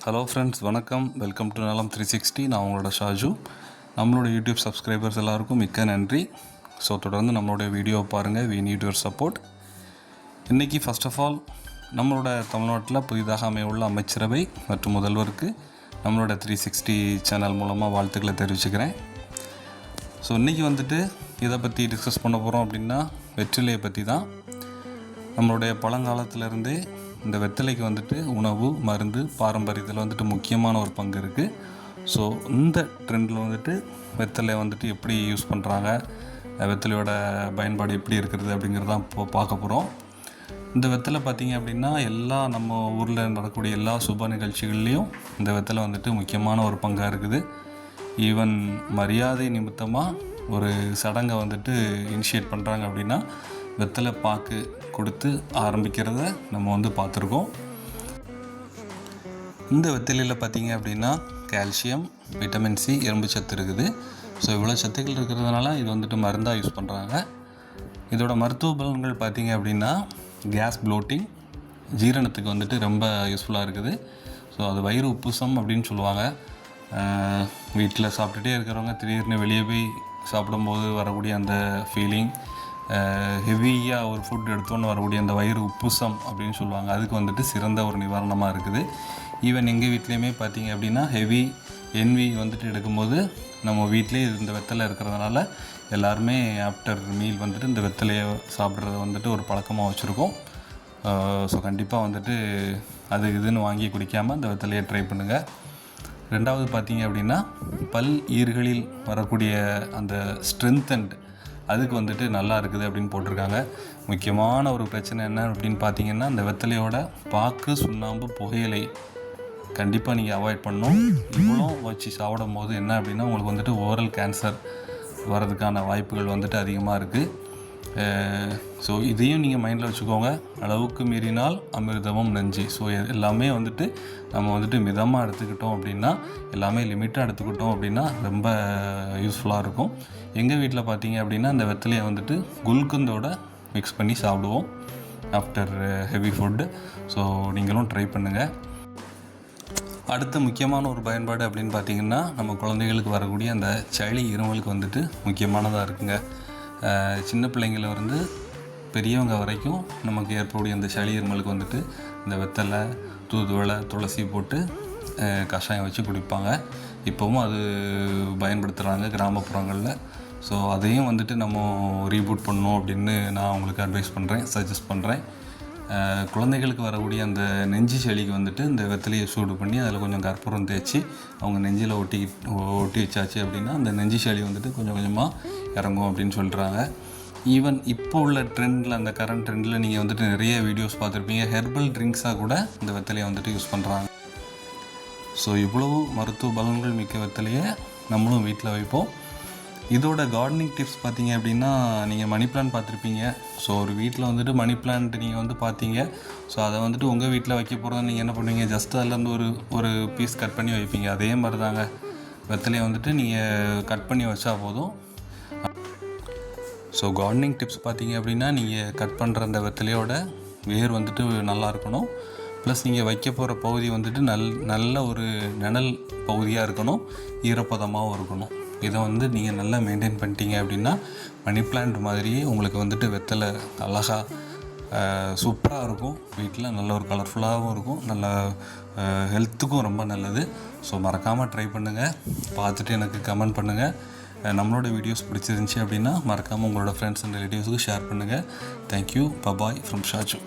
Hello friends, வணக்கம். Welcome to நலம் 360. நான் உங்களோட ஷாஜு. நம்மளோட யூடியூப் சப்ஸ்கிரைபர்ஸ் எல்லாருக்கும் மிக்க நன்றி. ஸோ தொடர்ந்து நம்மளோட வீடியோவை பாருங்கள். We need your support. இன்றைக்கி ஃபர்ஸ்ட் ஆஃப் ஆல் நம்மளோட தமிழ்நாட்டில் புதிதாக அமையவுள்ள அமைச்சரவை மற்றும் முதல்வருக்கு நம்மளோட 360 சேனல் மூலமாக வாழ்த்துக்களை தெரிவிச்சுக்கிறேன். ஸோ இன்றைக்கி இதை பற்றி டிஸ்கஸ் பண்ண போகிறோம் அப்படின்னா வெற்றிலையை பற்றி தான். நம்மளுடைய பழங்காலத்திலேருந்தே இந்த வெற்றிலைக்கு உணவு, மருந்து, பாரம்பரியத்தில் முக்கியமான ஒரு பங்கு இருக்குது. ஸோ இந்த ட்ரெண்டில் வெற்றிலை எப்படி யூஸ் பண்ணுறாங்க, வெற்றிலையோட பயன்பாடு எப்படி இருக்கிறது அப்படிங்கிறதான் இப்போ பார்க்க போகிறோம். இந்த வெற்றிலை பார்த்திங்க அப்படின்னா நம்ம ஊரில் நடக்கக்கூடிய எல்லா சுப நிகழ்ச்சிகள்லேயும் இந்த வெற்றிலை முக்கியமான ஒரு பங்காக இருக்குது. ஈவன் மரியாதை நிமித்தமாக ஒரு சடங்கை இனிஷியேட் பண்ணுறாங்க அப்படின்னா வெற்றிலை பாக்கு கொடுத்து ஆரம்பிக்கிறத நம்ம பார்த்துருக்கோம். இந்த வெற்றிலையில் பார்த்திங்க அப்படின்னா கால்சியம், விட்டமின் சி, இரும்பு சத்து இருக்குது. ஸோ இவ்வளோ சத்துக்கள் இருக்கிறதுனால இது மருந்தாக யூஸ் பண்ணுறாங்க. இதோட மருத்துவ பலன்கள் பார்த்திங்க அப்படின்னா கேஸ் ப்ளோட்டிங், ஜீரணத்துக்கு ரொம்ப யூஸ்ஃபுல்லாக இருக்குது. ஸோ அது வயிறு உப்புசம் அப்படின்னு சொல்லுவாங்க. வீட்டில் சாப்பிட்டுட்டே இருக்கிறவங்க திடீர்னு வெளியே போய் சாப்பிடும்போது வரக்கூடிய அந்த ஃபீலிங், ஹெவியாக ஒரு ஃபுட் எடுத்தோன்னு வரக்கூடிய அந்த வயிறு உப்புசம் அப்படின்னு சொல்லுவாங்க. அதுக்கு சிறந்த ஒரு நிவாரணமாக இருக்குது. ஈவன் எங்கள் வீட்லேயுமே பார்த்திங்க அப்படின்னா ஹெவி என்வி எடுக்கும்போது நம்ம வீட்டிலே இந்த வெத்தலை இருக்கிறதுனால எல்லாருமே ஆஃப்டர் மீல் இந்த வெத்தலையை சாப்பிட்றத ஒரு பழக்கமாக வச்சுருக்கோம். ஸோ கண்டிப்பாக அது இதுன்னு வாங்கி குடிக்காமல் இந்த வெத்தலையை ட்ரை பண்ணுங்கள். ரெண்டாவது பார்த்திங்க அப்படின்னா பல் ஈறுகளில் வரக்கூடிய அந்த ஸ்ட்ரென்த் அதுக்கு நல்லா இருக்குது அப்படின்னு போட்டிருக்காங்க. முக்கியமான ஒரு பிரச்சனை என்ன அப்படின்னு பார்த்தீங்கன்னா இந்த வெத்தலையோட பாக்கு, சுண்ணாம்பு, புகையிலை கண்டிப்பாக நீங்கள் அவாய்ட் பண்ணணும். இவ்வளோ வச்சு சாப்பிடும் போது என்ன அப்படின்னா உங்களுக்கு ஓரல் கேன்சர் வர்றதுக்கான வாய்ப்புகள் அதிகமாக இருக்குது. ஸோ இதையும் நீங்கள் மைண்டில் வச்சுக்கோங்க. அளவுக்கு மீறினால் அமிர்தமும் நஞ்சு. ஸோ எல்லாமே நம்ம மிதமாக எடுத்துக்கிட்டோம் அப்படின்னா, எல்லாமே லிமிட்டாக எடுத்துக்கிட்டோம் அப்படின்னா ரொம்ப யூஸ்ஃபுல்லாக இருக்கும். எங்கள் வீட்டில் பார்த்தீங்க அப்படின்னா இந்த வெத்தலையை குல்கந்தோட மிக்ஸ் பண்ணி சாப்பிடுவோம் ஆஃப்டர் ஹெவி ஃபுட்டு. ஸோ நீங்களும் ட்ரை பண்ணுங்கள். அடுத்த முக்கியமான ஒரு பயன்பாடு அப்படின்னு பார்த்திங்கன்னா நம்ம குழந்தைகளுக்கு வரக்கூடிய அந்த சளி, இருமலுக்கு முக்கியமானதாக இருக்குங்க. சின்ன பிள்ளைங்கள பெரியவங்க வரைக்கும் நமக்கு ஏற்படக்கூடிய அந்த சளி, இருமலுக்கு இந்த வெத்தலை, தூதுவளை, துளசி போட்டு கஷாயம் வச்சு குடிப்பாங்க. இப்போவும் அது பயன்படுத்துகிறாங்க கிராமப்புறங்களில். ஸோ அதையும் நம்ம ரீபூட் பண்ணணும் அப்படின்னு நான் உங்களுக்கு அட்வைஸ் பண்ணுறேன், சஜஸ்ட் பண்ணுறேன். குழந்தைகளுக்கு வரக்கூடிய அந்த நெஞ்சு சளிக்கு இந்த வெத்தலையை சூடு பண்ணி அதில் கொஞ்சம் கற்பூரம் தேய்ச்சி அவங்க நெஞ்சில் ஒட்டி வச்சாச்சு அப்படின்னா அந்த நெஞ்சு சளி கொஞ்சம் கொஞ்சமாக இறங்கும் அப்படின்னு சொல்கிறாங்க. ஈவன் இப்போ உள்ள ட்ரெண்டில், அந்த கரண்ட் ட்ரெண்டில் நீங்கள் நிறைய வீடியோஸ் பார்த்துருப்பீங்க. ஹெர்பல் ட்ரிங்க்ஸாக கூட இந்த வெத்தலையை யூஸ் பண்ணுறாங்க. ஸோ இவ்வளவு மருத்துவ பலன்கள் மிக்க வெத்தலையை நம்மளும் வீட்டில் வைப்போம். இதோட கார்டனிங் டிப்ஸ் பார்த்தீங்க அப்படின்னா நீங்கள் மணி பிளான்ட் பார்த்துருப்பீங்க. ஸோ ஒரு வீட்டில் மணி பிளான்ட் நீங்கள் பார்த்தீங்க. ஸோ அதை உங்கள் வீட்டில் வைக்க போகிறத நீங்கள் என்ன பண்ணுவீங்க, ஜஸ்ட் அதிலேருந்து ஒரு பீஸ் கட் பண்ணி வைப்பீங்க. அதே மாதிரி தாங்க வெத்தலையை நீங்கள் கட் பண்ணி வச்சா போதும். ஸோ கார்டனிங் டிப்ஸ் பார்த்தீங்க அப்படின்னா நீங்கள் கட் பண்ணுற அந்த வெத்தலையோட வேர் நல்லா இருக்கணும். ப்ளஸ் நீங்கள் வைக்க போகிற பகுதி நல்ல ஒரு நிழல் பகுதியாக இருக்கணும், ஈரப்பதமாகவும் இருக்கணும். இதை நீங்கள் நல்லா மெயின்டைன் பண்ணிட்டீங்க அப்படின்னா மணி பிளான்ட் மாதிரியே உங்களுக்கு வெத்தலை அழகாக சூப்பராக இருக்கும். வீட்டில் நல்ல ஒரு கலர்ஃபுல்லாகவும் இருக்கும், நல்ல ஹெல்த்துக்கும் ரொம்ப நல்லது. ஸோ மறக்காமல் ட்ரை பண்ணுங்கள், பார்த்துட்டு எனக்கு கமெண்ட் பண்ணுங்கள். நம்மளோட வீடியோஸ் பிடிச்சிருந்துச்சி அப்படின்னா மறக்காமல் உங்களோட ஃப்ரெண்ட்ஸ் அண்ட் ரிலேட்டிவ்ஸுக்கு ஷேர் பண்ணுங்கள். தேங்க்யூ. Bye bye from Shaju.